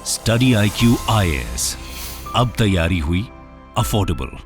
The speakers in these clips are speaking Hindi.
स्टडी IQ IAS, अब तैयारी हुई अफोर्डेबल।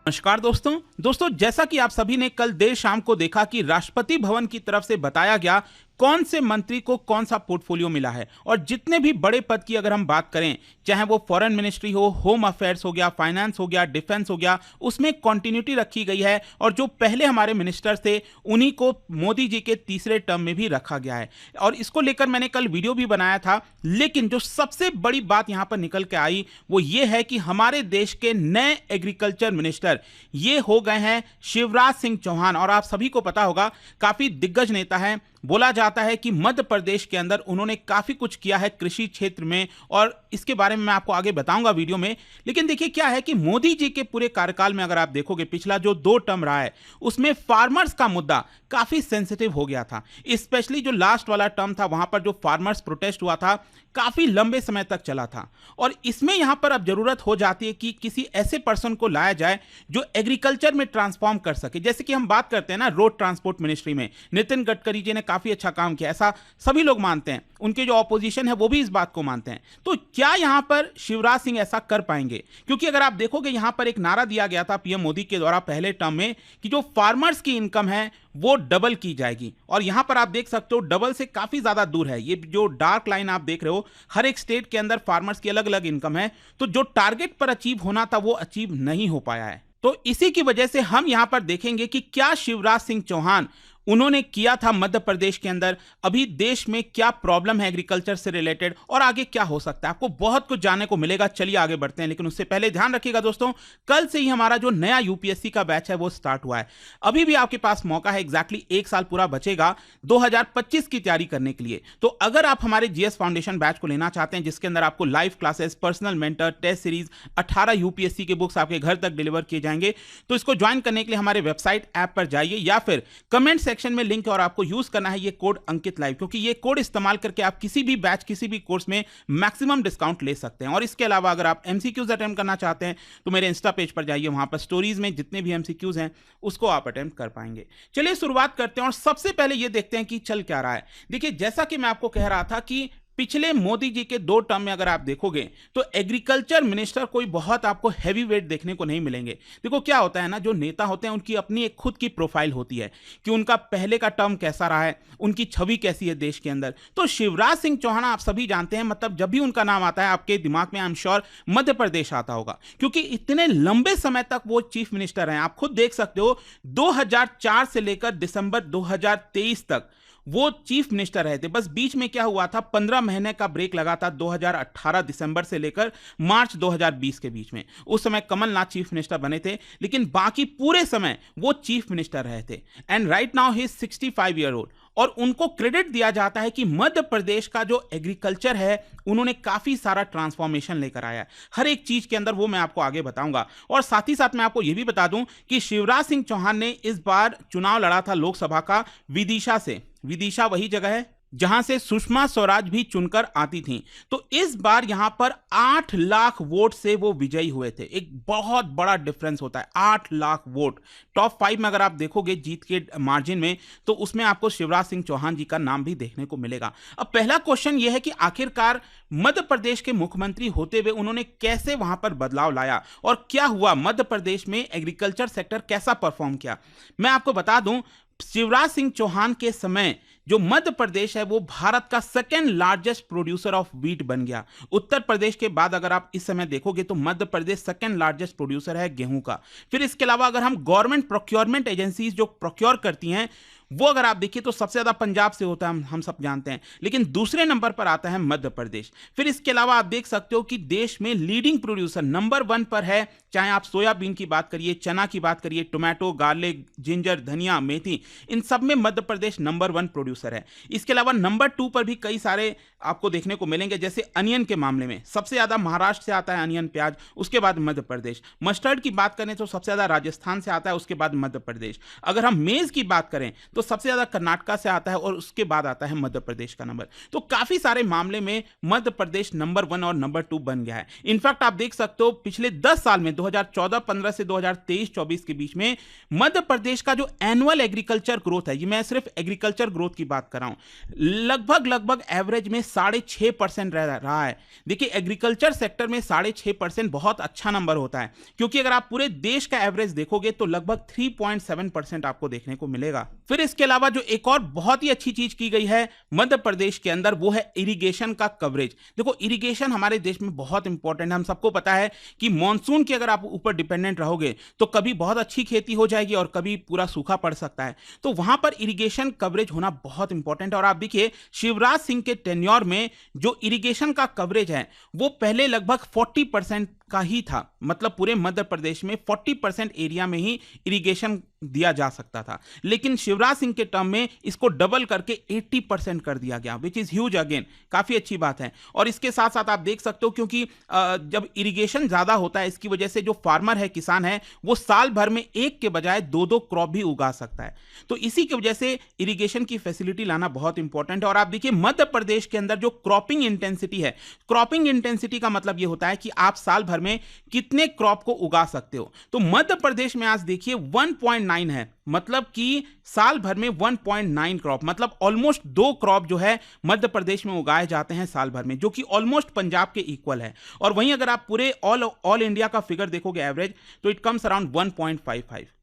नमस्कार दोस्तों, जैसा कि आप सभी ने कल देर शाम को देखा कि राष्ट्रपति भवन की तरफ से बताया गया कौन से मंत्री को कौन सा पोर्टफोलियो मिला है। और जितने भी बड़े पद की अगर हम बात करें, चाहे वो फॉरेन मिनिस्ट्री हो, होम अफेयर्स हो गया, फाइनेंस हो गया, डिफेंस हो गया, उसमें कंटिन्यूटी रखी गई है। और जो पहले हमारे मिनिस्टर थे उन्हीं को मोदी जी के तीसरे टर्म में भी रखा गया है। और इसको लेकर मैंने कल वीडियो भी बनाया था। लेकिन जो सबसे बड़ी बात यहां पर निकल के आई वो ये है कि हमारे देश के नए एग्रीकल्चर मिनिस्टर ये हो गए हैं शिवराज सिंह चौहान। और आप सभी को पता होगा, काफी दिग्गज नेता है। बोला जाता है कि मध्य प्रदेश के अंदर उन्होंने काफी कुछ किया है कृषि क्षेत्र में, और इसके बारे में मैं आपको आगे बताऊंगा वीडियो में। लेकिन देखिए क्या है कि मोदी जी के पूरे कार्यकाल में अगर आप देखोगे, पिछला जो 2 टर्म रहा है उसमें फार्मर्स का मुद्दा काफी सेंसिटिव हो गया था। स्पेशली जो लास्ट वाला टर्म था वहां पर जो फार्मर्स प्रोटेस्ट हुआ था काफी लंबे समय तक चला था। और इसमें यहां पर अब जरूरत हो जाती है कि किसी ऐसे पर्सन को लाया जाए जो एग्रीकल्चर में ट्रांसफॉर्म कर सके। जैसे कि हम बात करते हैं ना, रोड ट्रांसपोर्ट मिनिस्ट्री में नितिन गडकरी जी ने काफी अच्छा काम किया, ऐसा सभी लोग मानते हैं। उनके जो ऑपोजिशन है वो भी इस बात को मानते हैं। तो क्या यहां पर शिवराज सिंह ऐसा कर पाएंगे? क्योंकि अगर आप देखोगे यहां पर एक नारा दिया गया था पीएम मोदी के द्वारा पहले टर्म में कि जो फार्मर्स की इनकम है वो डबल की जाएगी। और यहां पर आप देख सकते हो डबल से काफी ज्यादा दूर है। ये जो डार्क लाइन आप देख रहे हो, हर एक स्टेट के अंदर फार्मर्स की अलग अलग इनकम है। तो जो टारगेट पर अचीव होना था वो अचीव नहीं हो पाया है। तो इसी की वजह से हम यहां पर देखेंगे कि क्या शिवराज सिंह चौहान उन्होंने किया था मध्य प्रदेश के अंदर, अभी देश में क्या प्रॉब्लम है एग्रीकल्चर से रिलेटेड और आगे क्या हो सकता है। आपको बहुत कुछ जानने को मिलेगा। चलिए आगे बढ़ते हैं। लेकिन उससे पहले ध्यान रखिएगा दोस्तों, कल से ही हमारा जो नया यूपीएससी का बैच है वो स्टार्ट हुआ है। अभी भी आपके पास मौका है, एग्जैक्टली 1 साल पूरा बचेगा 2025 की तैयारी करने के लिए। तो अगर आप हमारे जीएस फाउंडेशन बैच को लेना चाहते हैं जिसके अंदर आपको live classes, personal mentor, test series, 18 UPSC के बुक्स आपके घर तक डिलीवर किए जाएंगे, तो इसको ज्वाइन करने के लिए हमारे वेबसाइट ऐप पर जाइए या फिर कमेंट सेक्शन में लिंक, और आपको यूज करना है ये कोड अंकित लाइव, क्योंकि ये कोड इस्तेमाल करके आप किसी भी बैच, किसी भी कोर्स में मैक्सिमम डिस्काउंट ले सकते हैं। और इसके अलावा अगर आप एमसीक्यूज अटेम्प्ट करना चाहते हैं तो मेरे इंस्टा पेज पर जाइए, वहां पर स्टोरीज में जितने भी एमसीक्यूज हैं उसको आप अटेम्प्ट कर पाएंगे। चलिए शुरुआत करते हैं और सबसे पहले ये देखते हैं कि चल क्या रहा है। देखिए जैसा कि मैं आपको कह रहा था कि पिछले मोदी जी के 2 टर्म में अगर आप देखोगे तो एग्रीकल्चर मिनिस्टर कोई बहुत आपको हैवी वेट देखने को नहीं मिलेंगे। देखो क्या होता है ना, जो नेता होते हैं उनकी अपनी एक खुद की प्रोफाइल होती है कि उनका पहले का टर्म कैसा रहा है, उनकी छवि कैसी है देश के अंदर। तो शिवराज सिंह चौहान आप सभी जानते हैं, मतलब जब भी उनका नाम आता है आपके दिमाग में I am sure Madhya Pradesh आता होगा, क्योंकि इतने लंबे समय तक वो चीफ मिनिस्टर हैं। आप खुद देख सकते हो 2004 से लेकर दिसंबर 2023 तक वो चीफ मिनिस्टर रहे थे। बस बीच में क्या हुआ था, 15 महीने का ब्रेक लगा था 2018 दिसंबर से लेकर मार्च 2020 के बीच में। उस समय कमलनाथ चीफ मिनिस्टर बने थे, लेकिन बाकी पूरे समय वो चीफ मिनिस्टर रहे थे। And right now he is 65 year old. और उनको क्रेडिट दिया जाता है कि मध्य प्रदेश का जो एग्रीकल्चर है उन्होंने काफी सारा ट्रांसफॉर्मेशन लेकर आया है हर एक चीज के अंदर, वो मैं आपको आगे बताऊंगा। और साथ ही साथ मैं आपको यह भी बता दूं कि शिवराज सिंह चौहान ने इस बार चुनाव लड़ा था लोकसभा का विदिशा से। विदिशा वही जगह है जहां से सुषमा स्वराज भी चुनकर आती थीं। तो इस बार यहां पर 8 लाख वोट से वो विजयी हुए थे। एक बहुत बड़ा डिफरेंस होता है, 8 लाख वोट। टॉप 5 में अगर आप देखोगे जीत के मार्जिन में, तो उसमें आपको शिवराज सिंह चौहान जी का नाम भी देखने को मिलेगा। अब पहला क्वेश्चन यह है कि आखिरकार मध्य प्रदेश के मुख्यमंत्री होते हुए उन्होंने कैसे वहां पर बदलाव लाया और क्या हुआ, मध्य प्रदेश में एग्रीकल्चर सेक्टर कैसा परफॉर्म किया। मैं आपको बता दूं, शिवराज सिंह चौहान के समय जो मध्य प्रदेश है वो भारत का 2nd largest producer of wheat बन गया। उत्तर प्रदेश के बाद अगर आप इस समय देखोगे तो Madhya Pradesh 2nd largest producer है गेहूं का। फिर इसके अलावा अगर हम गवर्नमेंट प्रोक्योरमेंट एजेंसीज जो प्रोक्योर करती हैं वो अगर आप देखिए तो सबसे ज्यादा पंजाब से होता है, हम सब जानते हैं, लेकिन दूसरे नंबर पर आता है मध्य प्रदेश। फिर इसके अलावा आप देख सकते हो कि देश में लीडिंग प्रोड्यूसर नंबर 1 पर है, चाहे आप सोयाबीन की बात करिए, चना की बात करिए, टोमेटो, गार्लिक, जिंजर, धनिया, मेथी, इन सब में मध्य प्रदेश नंबर 1 प्रोड्यूसर है। इसके अलावा नंबर 2 पर भी कई सारे आपको देखने को मिलेंगे, जैसे अनियन के मामले में सबसे ज्यादा महाराष्ट्र से आता है अनियन, प्याज, उसके बाद मध्य प्रदेश। मस्टर्ड की बात करें तो सबसे ज्यादा राजस्थान से आता है, उसके बाद मध्य प्रदेश। अगर हम मेज की बात करें तो सबसे ज्यादा कर्नाटका से आता है और उसके बाद आता है मध्य प्रदेश का नंबर। तो काफी सारे मामले में मध्य प्रदेश नंबर 1 और नंबर 2 बन गया है। इनफैक्ट आप देख सकते हो पिछले 10 साल में 2014-15 से 2023-24 के बीच में मध्य प्रदेश का जो एनुअल एग्रीकल्चर ग्रोथ है, ये मैं सिर्फ एग्रीकल्चर ग्रोथ की बात कर रहा हूं, लगभग एवरेज में 6.5% रहा है। देखिए एग्रीकल्चर सेक्टर में 6.5% बहुत अच्छा नंबर होता है, क्योंकि अगर आप पूरे देश का एवरेज देखोगे तो लगभग 3.7% आपको देखने को मिलेगा। फिर इसके अलावा जो एक और बहुत ही अच्छी चीज की गई है मध्य प्रदेश के अंदर, वो है इरिगेशन का कवरेज। देखो इरिगेशन हमारे देश में बहुत इंपॉर्टेंट है। हम सबको पता है कि मॉनसून के अगर आप ऊपर डिपेंडेंट रहोगे तो कभी बहुत अच्छी खेती हो जाएगी और कभी पूरा सूखा पड़ सकता है। तो वहां पर इरिगेशन कवरेज होना बहुत इंपॉर्टेंट है। और आप देखिए शिवराज सिंह के टेन्योर में जो इरिगेशन का कवरेज है वो पहले लगभग 40% का ही था। मतलब पूरे मध्य प्रदेश में 40% एरिया में ही इरिगेशन दिया जा सकता था, लेकिन शिवराज सिंह के टर्म में इसको डबल करके 80% कर दिया गया, विच इज ह्यूज अगेन, काफी अच्छी बात है। और इसके साथ साथ आप देख सकते हो क्योंकि जब इरिगेशन ज्यादा होता है इसकी वजह से जो फार्मर है, किसान है, वो साल भर में एक के बजाय दो क्रॉप भी उगा सकता है। तो इसी की वजह से इरिगेशन की फैसिलिटी लाना बहुत इंपॉर्टेंट है। और आप देखिए मध्य प्रदेश के अंदर जो क्रॉपिंग इंटेंसिटी है, क्रॉपिंग इंटेंसिटी का मतलब यह होता है कि आप साल भर में कितने क्रॉप को उगा सकते हो। तो मध्य प्रदेश में आज देखिए 1.9 है, मतलब कि साल भर में 1.9 क्रॉप, मतलब ऑलमोस्ट 2 क्रॉप जो है मध्य प्रदेश में उगाए जाते हैं साल भर में, जो कि ऑलमोस्ट पंजाब के इक्वल है। और वहीं अगर आप पूरे ऑल इंडिया का फिगर देखोगे एवरेज, तो इट कम्स अराउंड 1.55।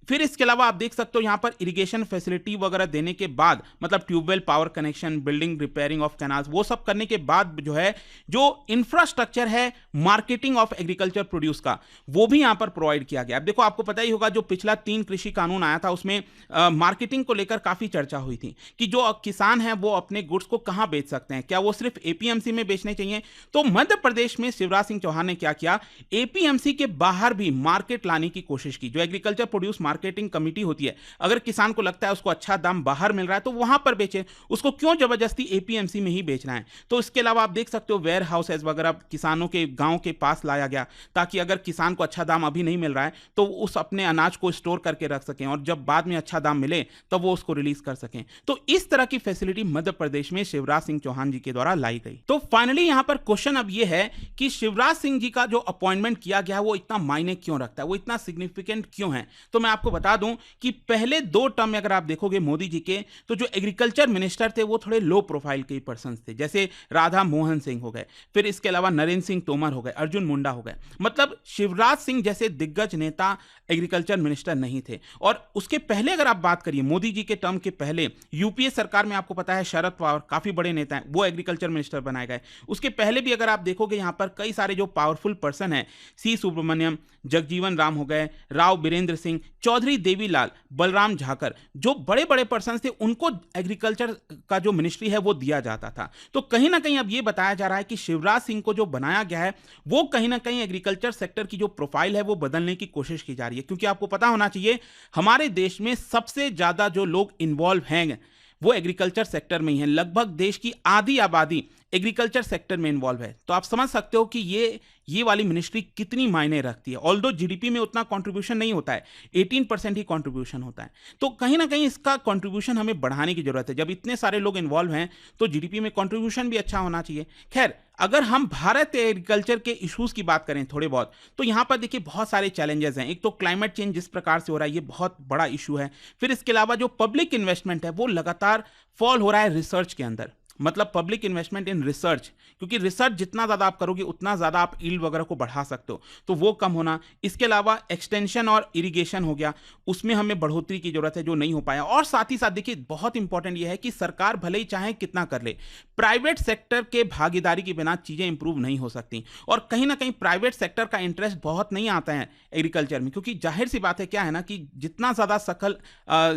फिर इसके अलावा आप देख सकते हो यहां पर इरिगेशन फैसिलिटी वगैरह देने के बाद, मतलब tubewell, power connection, building, repairing of canals, वो सब करने के बाद जो है जो इंफ्रास्ट्रक्चर है मार्केटिंग ऑफ एग्रीकल्चर प्रोड्यूस का, वो भी यहां पर प्रोवाइड किया गया। अब देखो आपको पता ही होगा जो पिछला 3 कृषि कानून आया था उसमें मार्केटिंग को लेकर काफी चर्चा हुई थी कि जो किसान है वो अपने गुड्स को कहां बेच सकते हैं, क्या वो सिर्फ एपीएमसी में बेचने चाहिए। तो मध्य प्रदेश में शिवराज सिंह चौहान ने क्या किया, एपीएमसी के बाहर भी मार्केट लाने की कोशिश की। जो एग्रीकल्चर प्रोड्यूस मार्केटिंग कमेटी होती है, अगर किसान को लगता है उसको अच्छा दाम बाहर मिल रहा है तो वहां पर बेचे, उसको क्यों जबरदस्ती एपीएमसी में ही बेचना है। तो इसके अलावा आप देख सकते हो वेयर हाउसेज वगैरह किसानों के गांव के पास लाया गया, ताकि अगर किसान को अच्छा दाम अभी नहीं मिल रहा है तो उस अपने अनाज को स्टोर करके रख सकें और जब बाद में अच्छा दाम मिले तब वो उसको रिलीज कर सकें। तो इस तरह की फैसिलिटी मध्य प्रदेश में शिवराज सिंह चौहान जी के द्वारा लाई गई। तो फाइनली यहां पर क्वेश्चन अब यह है कि शिवराज सिंह जी का जो अपॉइंटमेंट किया गया है वो इतना मायने क्यों रखता है, वो इतना सिग्निफिकेंट क्यों है। तो मैं आपको बता दूं कि पहले 2 टर्म में अगर आप देखोगे मोदी जी के, तो जो एग्रीकल्चर मिनिस्टर थे वो थोड़े लो प्रोफाइल के पर्सन थे, जैसे राधा मोहन सिंह हो गए, फिर इसके अलावा नरेंद्र सिंह तोमर हो गए, अर्जुन मुंडा हो गए। मतलब शिवराज सिंह जैसे दिग्गज नेता एग्रीकल्चर मिनिस्टर नहीं थे। और उसके पहले अगर आप बात करिए मोदी जी के टर्म के पहले यूपीए सरकार में आपको पता है शरद पवार काफी बड़े नेता हैं, वो एग्रीकल्चर मिनिस्टर बनाए गए। उसके पहले भी अगर आप देखोगे यहां पर कई सारे जो पावरफुल पर्सन है, सी सुब्रमण्यम, जगजीवन राम हो गए, राव बीरेंद्र सिंह, चौधरी देवीलाल, बलराम झाकर, जो बड़े बड़े पर्सन थे उनको एग्रीकल्चर का जो मिनिस्ट्री है वो दिया जाता था। तो कहीं ना कहीं अब ये बताया जा रहा है कि शिवराज सिंह को जो बनाया गया है वो कहीं ना कहीं एग्रीकल्चर सेक्टर की जो प्रोफाइल है वो बदलने की कोशिश की जा रही है। क्योंकि आपको पता होना चाहिए हमारे देश में सबसे ज्यादा जो लोग इन्वॉल्व हैं वो एग्रीकल्चर सेक्टर में ही है। लगभग देश की आधी आबादी एग्रीकल्चर सेक्टर में इन्वॉल्व है। तो आप समझ सकते हो कि ये वाली मिनिस्ट्री कितनी मायने रखती है। ऑल्दो जीडीपी में उतना कंट्रीब्यूशन नहीं होता है, 18% ही कंट्रीब्यूशन होता है। तो कहीं ना कहीं इसका कंट्रीब्यूशन हमें बढ़ाने की जरूरत है। जब इतने सारे लोग इन्वॉल्व हैं तो जीडीपी में कंट्रीब्यूशन भी अच्छा होना चाहिए। खैर, अगर हम भारत एग्रीकल्चर के इश्यूज की बात करें थोड़े बहुत, तो यहां पर देखिए बहुत सारे चैलेंजेस हैं। एक तो क्लाइमेट चेंज जिस प्रकार से हो रहा है ये बहुत बड़ा इशू है। फिर इसके अलावा जो पब्लिक इन्वेस्टमेंट है वो लगातार फॉल हो रहा है रिसर्च के अंदर, मतलब पब्लिक इन्वेस्टमेंट इन रिसर्च, क्योंकि रिसर्च जितना ज़्यादा आप करोगे उतना ज़्यादा आप यील्ड वगैरह को बढ़ा सकते हो, तो वो कम होना। इसके अलावा एक्सटेंशन और इरिगेशन हो गया, उसमें हमें बढ़ोतरी की जरूरत है जो नहीं हो पाया। और साथ ही साथ देखिए बहुत इंपॉर्टेंट ये है कि सरकार भले ही चाहे कितना कर ले, प्राइवेट सेक्टर के भागीदारी के बिना चीज़ें इंप्रूव नहीं हो सकती। और कहीं ना कहीं प्राइवेट सेक्टर का इंटरेस्ट बहुत नहीं आता है एग्रीकल्चर में, क्योंकि जाहिर सी बात है क्या है ना कि जितना ज़्यादा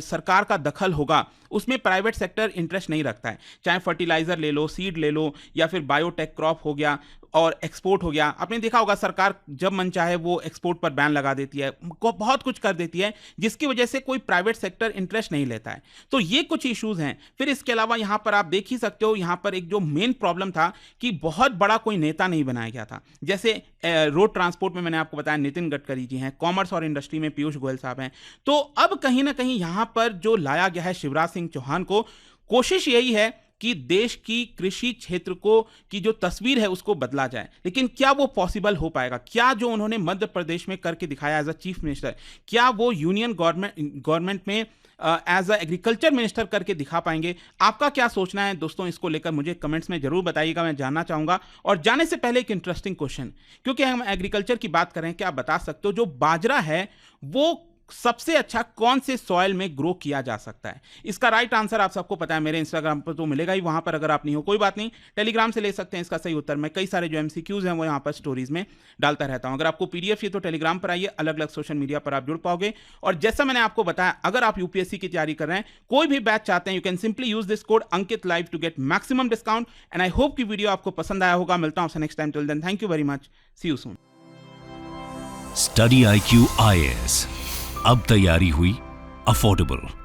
सरकार का दखल होगा उसमें प्राइवेट सेक्टर इंटरेस्ट नहीं रखता है। चाहे फर्टिलाइजर फर्टिलाइजर ले लो, सीड ले लो, या फिर बायोटेक क्रॉप हो गया और एक्सपोर्ट हो गया। आपने देखा होगा सरकार जब मन चाहे वो एक्सपोर्ट पर बैन लगा देती है, बहुत कुछ कर देती है, जिसकी वजह से कोई प्राइवेट सेक्टर इंटरेस्ट नहीं लेता है। तो ये कुछ इश्यूज हैं। फिर इसके अलावा यहाँ पर आप देख ही सकते हो, यहाँ पर एक जो मेन प्रॉब्लम था कि बहुत बड़ा कोई नेता नहीं बनाया गया था। जैसे रोड ट्रांसपोर्ट में मैंने आपको बताया नितिन गडकरी जी हैं, कॉमर्स और इंडस्ट्री में पीयूष गोयल साहब हैं। तो अब कहीं ना कहीं यहाँ पर जो लाया गया है शिवराज सिंह चौहान को, कोशिश यही है कि देश की कृषि क्षेत्र को की जो तस्वीर है उसको बदला जाए। लेकिन क्या वो पॉसिबल हो पाएगा? क्या जो उन्होंने मध्य प्रदेश में करके दिखाया एज अ चीफ मिनिस्टर, क्या वो यूनियन गवर्नमेंट में एज अ एग्रीकल्चर मिनिस्टर करके दिखा पाएंगे? आपका क्या सोचना है दोस्तों, इसको लेकर मुझे कमेंट्स में जरूर बताइएगा, मैं जानना चाहूंगा। और जाने से पहले एक इंटरेस्टिंग क्वेश्चन, क्योंकि हम एग्रीकल्चर की बात कर रहे हैं, क्या आप बता सकते हो जो बाजरा है वो सबसे अच्छा कौन से सॉइल में ग्रो किया जा सकता है? इसका राइट आंसर आप सबको पता है, मेरे इंस्टाग्राम पर तो मिलेगा ही, वहां पर अगर आप नहीं हो कोई बात नहीं, टेलीग्राम से ले सकते हैं इसका सही उत्तर। मैं कई सारे जो एमसीक्यूज हैं वो यहाँ पर स्टोरीज में डालता रहता हूं। अगर आपको पीडीएफ चाहिए तो टेलीग्राम पर आइए, अलग अलग सोशल मीडिया पर आप जुड़ पाओगे। और जैसा मैंने आपको बताया, अगर आप यूपीएससी की तैयारी कर रहे हैं, कोई भी बैच चाहते हैं, you can simply use this code Ankit live to get maximum discount. And I hope कि वीडियो आपको पसंद आया होगा। मिलता हूं next time, till then thank you very much, see you soon. Study IQ IAS, अब तैयारी हुई अफोर्डेबल।